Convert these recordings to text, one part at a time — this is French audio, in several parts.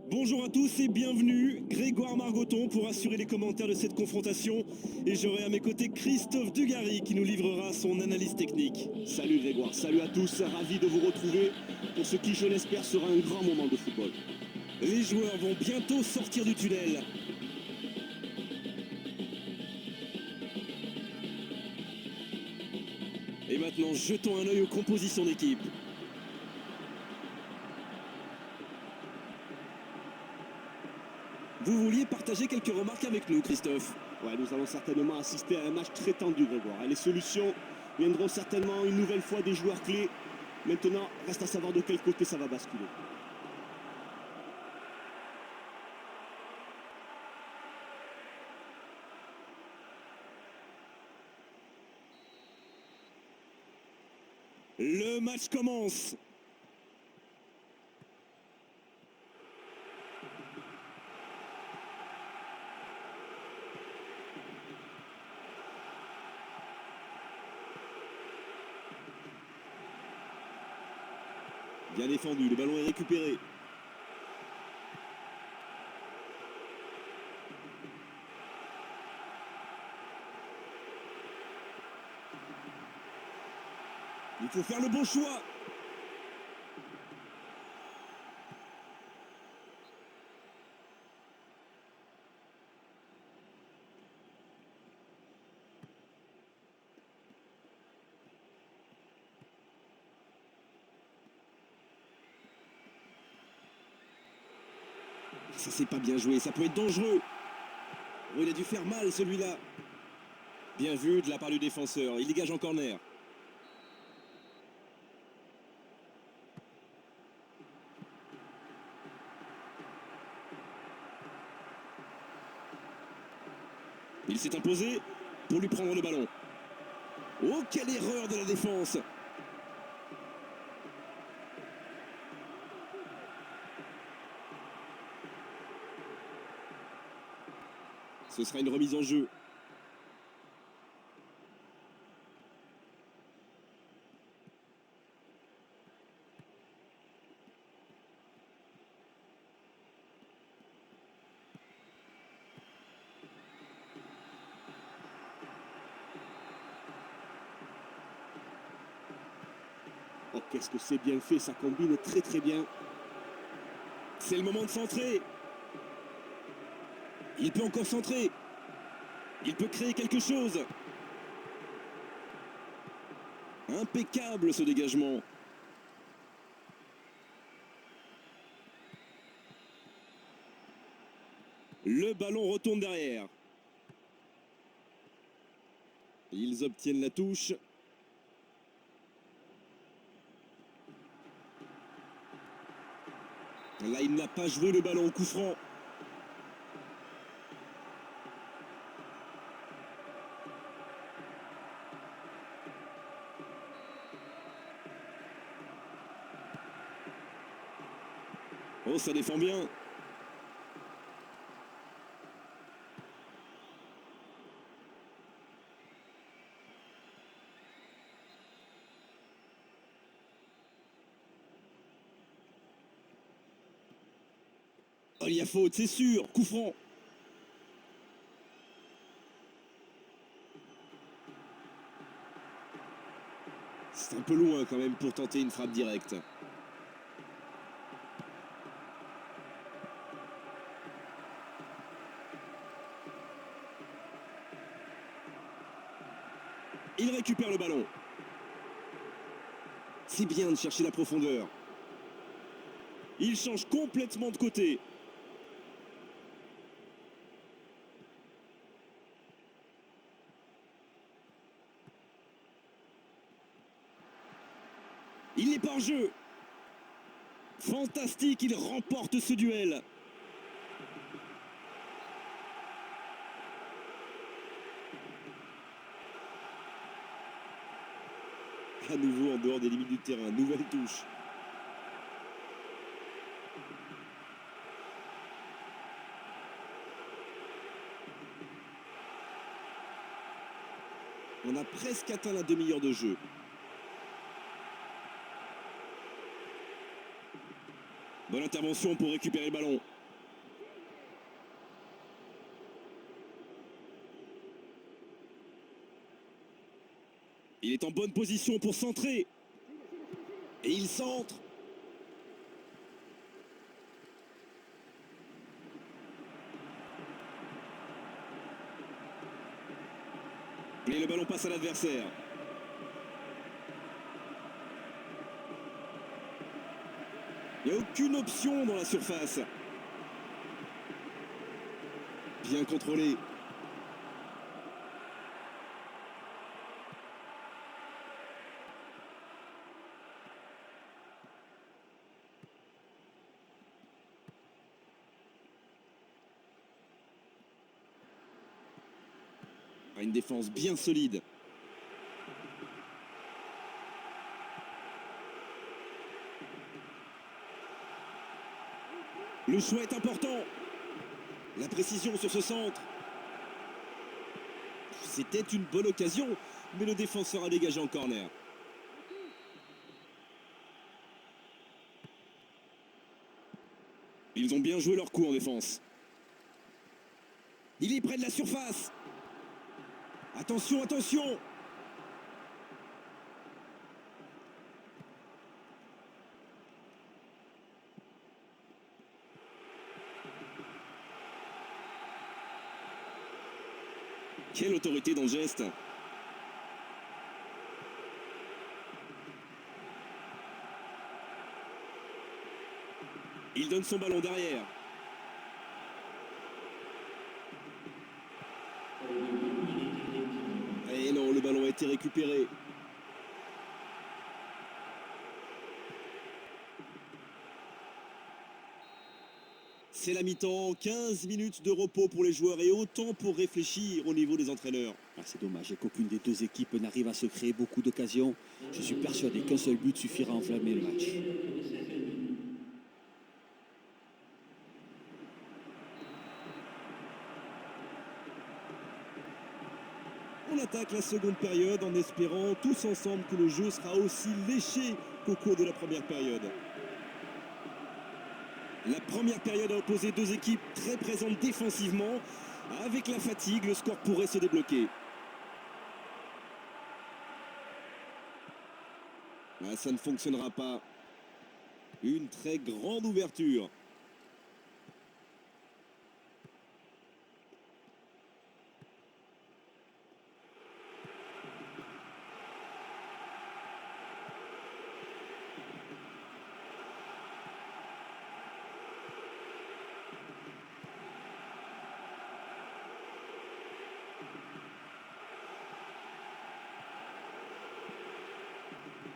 Bonjour à tous et bienvenue, Grégoire Margoton pour assurer les commentaires de cette confrontation et j'aurai à mes côtés Christophe Dugarry qui nous livrera son analyse technique. Salut Grégoire, salut à tous, ravi de vous retrouver pour ce qui je l'espère sera un grand moment de football. Les joueurs vont bientôt sortir du tunnel. Et maintenant jetons un œil aux compositions d'équipe. Vous vouliez partager quelques remarques avec nous, Christophe? Ouais, nous allons certainement assister à un match très tendu, Grégoire. Et les solutions viendront certainement une nouvelle fois des joueurs clés. Maintenant, reste à savoir de quel côté ça va basculer. Le match commence. Bien défendu, le ballon est récupéré. Il faut faire le bon choix. Ça c'est pas bien joué, ça peut être dangereux. Oh, il a dû faire mal celui-là. Bien vu de la part du défenseur, il dégage en corner. Il s'est imposé pour lui prendre le ballon. Oh, quelle erreur de la défense! Ce sera une remise en jeu. Oh, qu'est-ce que c'est bien fait, ça combine très très bien. C'est le moment de centrer. Il peut encore centrer. Il peut créer quelque chose. Impeccable ce dégagement. Le ballon retourne derrière. Ils obtiennent la touche. Là, il n'a pas joué le ballon au coup franc. Oh, ça défend bien. Oh, il y a faute, c'est sûr. Coup franc. C'est un peu loin quand même pour tenter une frappe directe. Il récupère le ballon. C'est bien de chercher la profondeur. Il change complètement de côté. Il n'est pas en jeu. Fantastique, il remporte ce duel. À nouveau en dehors des limites du terrain, nouvelle touche. On a presque atteint la demi-heure de jeu. Bonne intervention pour récupérer le ballon. Il est en bonne position pour centrer. Et il centre. Et le ballon passe à l'adversaire. Il n'y a aucune option dans la surface. Bien contrôlé. Une défense bien solide. Le choix est important. La précision sur ce centre. C'était une bonne occasion, mais le défenseur a dégagé en corner. Ils ont bien joué leur coup en défense. Il est près de la surface. Attention, attention! Quelle autorité dans le geste! Il donne son ballon derrière. Et non, le ballon a été récupéré. C'est la mi-temps, 15 minutes de repos pour les joueurs et autant pour réfléchir au niveau des entraîneurs. Ah, c'est dommage qu'aucune des deux équipes n'arrive à se créer beaucoup d'occasions. Je suis persuadé qu'un seul but suffira à enflammer le match. On attaque la seconde période en espérant tous ensemble que le jeu sera aussi léché qu'au cours de la première période. La première période a opposé deux équipes très présentes défensivement. Avec la fatigue, le score pourrait se débloquer. Ah, ça ne fonctionnera pas. Une très grande ouverture.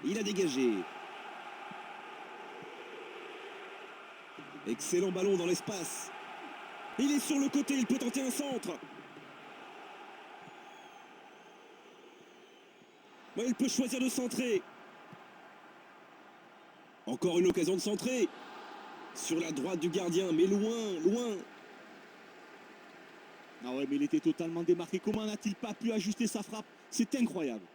Il a dégagé. Excellent ballon dans l'espace. Il est sur le côté, il peut tenter un centre. Ouais, il peut choisir de centrer. Encore une occasion de centrer. Sur la droite du gardien, mais loin, loin. Ah ouais, mais il était totalement démarqué. Comment n'a-t-il pas pu ajuster sa frappe? C'est incroyable.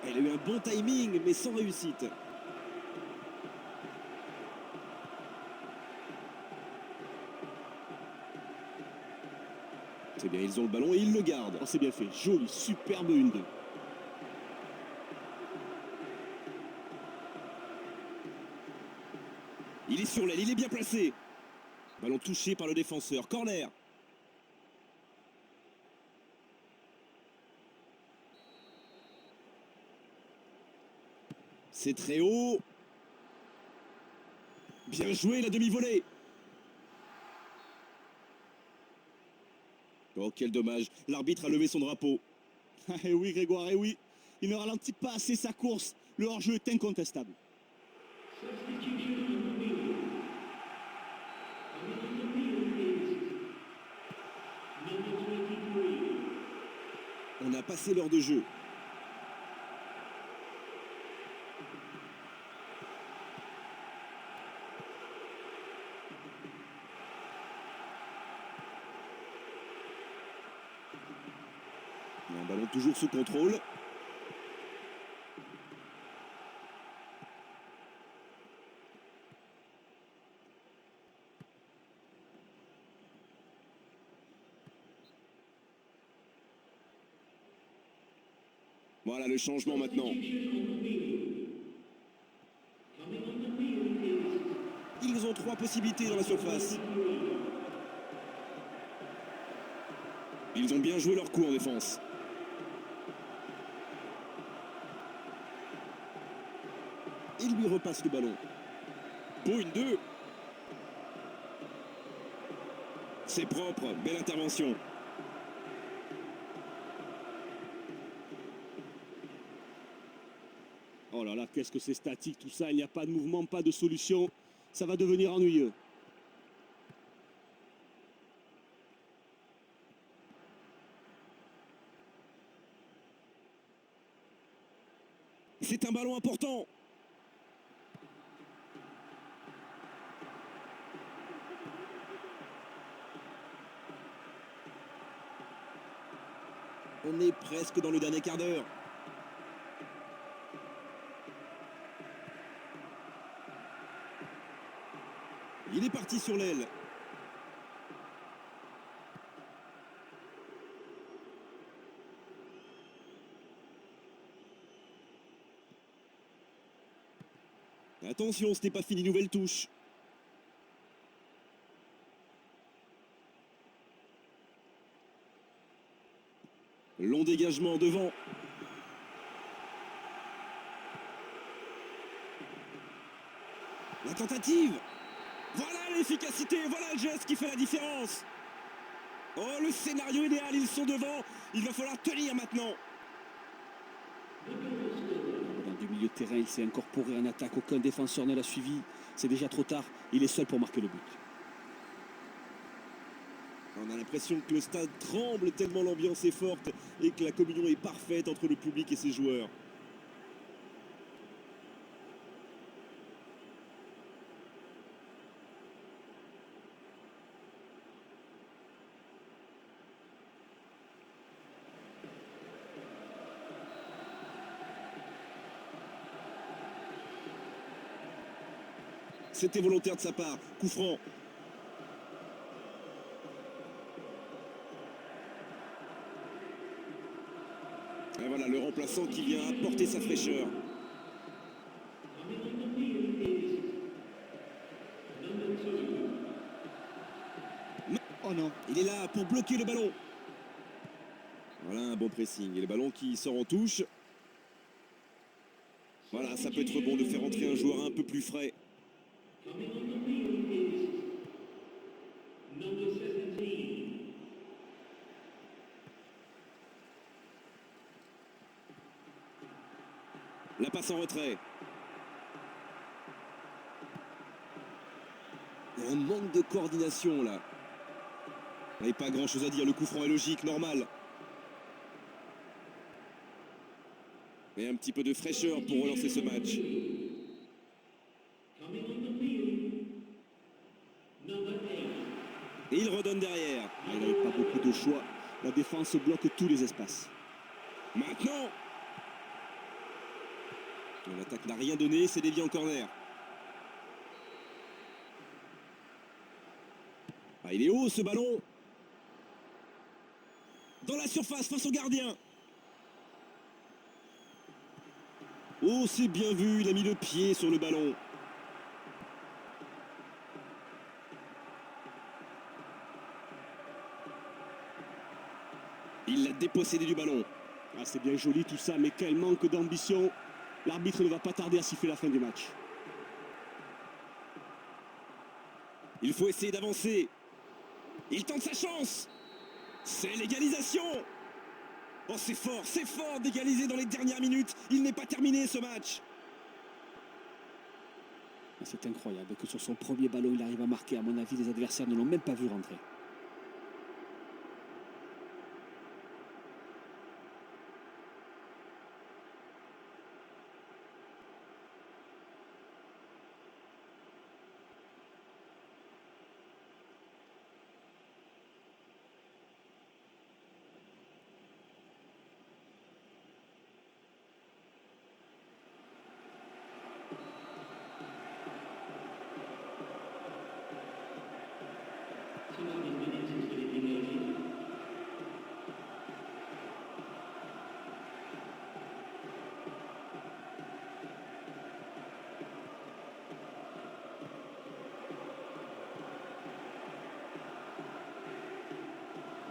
Il a eu un bon timing, mais sans réussite. C'est bien, ils ont le ballon et ils le gardent. Oh, c'est bien fait. Joli, superbe 1-2. Il est sur l'aile, il est bien placé. Ballon touché par le défenseur. Corner. C'est très haut. Bien joué, la demi-volée. Oh, quel dommage. L'arbitre a levé son drapeau. Eh oui, Grégoire, eh oui. Il ne ralentit pas assez sa course. Le hors-jeu est incontestable. On a passé l'heure de jeu. Un ballon toujours sous contrôle. Voilà le changement maintenant. Ils ont 3 possibilités dans la surface. Ils ont bien joué leur coup en défense. Il lui repasse le ballon. Pour une 2. C'est propre, belle intervention. Oh là là, qu'est-ce que c'est statique tout ça, il n'y a pas de mouvement, pas de solution. Ça va devenir ennuyeux. C'est un ballon important. On est presque dans le dernier quart d'heure. Il est parti sur l'aile. Attention, ce n'est pas fini, nouvelle touche. Long dégagement devant. La tentative. Voilà l'efficacité, voilà le geste qui fait la différence. Oh, le scénario idéal, ils sont devant. Il va falloir tenir maintenant. Dans du milieu de terrain, il s'est incorporé en attaque. Aucun défenseur ne l'a suivi. C'est déjà trop tard. Il est seul pour marquer le but. On a l'impression que le stade tremble tellement l'ambiance est forte et que la communion est parfaite entre le public et ses joueurs. C'était volontaire de sa part. Coup franc. Et voilà le remplaçant qui vient apporter sa fraîcheur. Oh non. Il est là pour bloquer le ballon. Voilà un bon pressing. Et le ballon qui sort en touche. Voilà, ça peut être bon de faire entrer un joueur un peu plus frais. La passe en retrait. Un manque de coordination là. Il n'y a pas grand chose à dire, le coup franc est logique, normal. Et un petit peu de fraîcheur pour relancer ce match. Et il redonne derrière. Il n'avait pas beaucoup de choix. La défense bloque tous les espaces. Maintenant, l'attaque n'a rien donné, c'est dévié en corner. Ah, il est haut ce ballon. Dans la surface face au gardien. Oh, c'est bien vu, il a mis le pied sur le ballon. Il l'a dépossédé du ballon. Ah, c'est bien joli tout ça, mais quel manque d'ambition. L'arbitre ne va pas tarder à siffler la fin du match. Il faut essayer d'avancer. Il tente sa chance. C'est l'égalisation. Oh, c'est fort d'égaliser dans les dernières minutes. Il n'est pas terminé ce match. C'est incroyable que sur son premier ballon, il arrive à marquer. À mon avis, les adversaires ne l'ont même pas vu rentrer.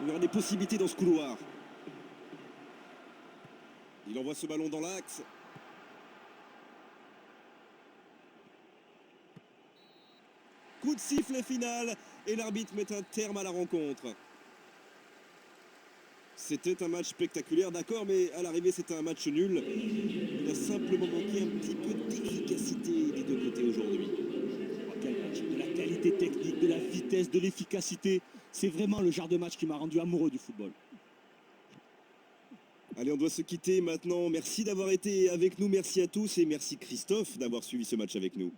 Il y aura des possibilités dans ce couloir. Il envoie ce ballon dans l'axe. Coup de sifflet final et l'arbitre met un terme à la rencontre. C'était un match spectaculaire, d'accord, mais à l'arrivée c'était un match nul. Il a simplement manqué un petit peu d'efficacité des deux côtés aujourd'hui. Oh, quel match. De la qualité technique, de la vitesse, de l'efficacité. C'est vraiment le genre de match qui m'a rendu amoureux du football. Allez, on doit se quitter maintenant. Merci d'avoir été avec nous, merci à tous et merci Christophe d'avoir suivi ce match avec nous.